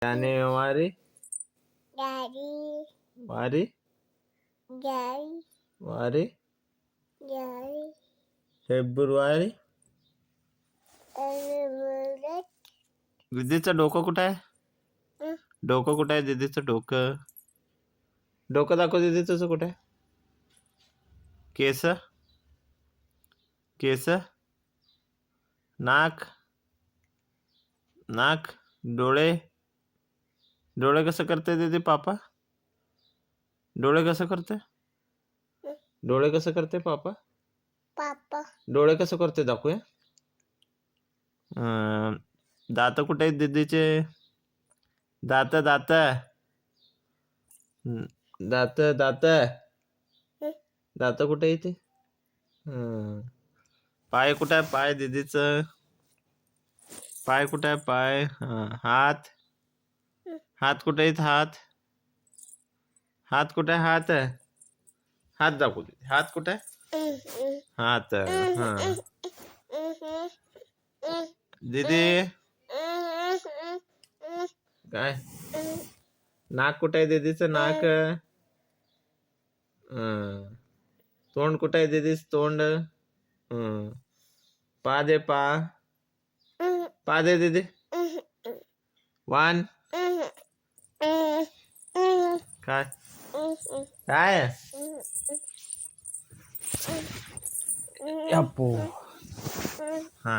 जानेवारी Dari. वारी Dari. वारी Dari. February. Bulat. दीदीचं डोकं कुठं आहे? डोकं कुठं आहे दीदीचं डोकं? डोकं दाखव दीदीचं कुठं आहे? केस केस नाक नाक डोळे डोळे कसं करते दीदी पापा? डोळे कसं करते? डोळे कसं करते पापा? Papa. डोळे कसं करते दाखवूया. दात कुठे आहेत दीदीचे? दात दात दात दात दात कुठे आहे ते? पाय कुठे आहे पाय दीदीचं? पाय कुठे आहे पाय? हात हात कुठे आहेत हात? हात कुठे आहे हात? हात दाखवू दे. हात कुठे आहे? हात दीदी काय? नाक कुठे आहे दीदीचं नाक? तोंड कुठे आहे दीदीच तोंड? पा दे पा पा दे दीदी. वन काय काय अप्पू हा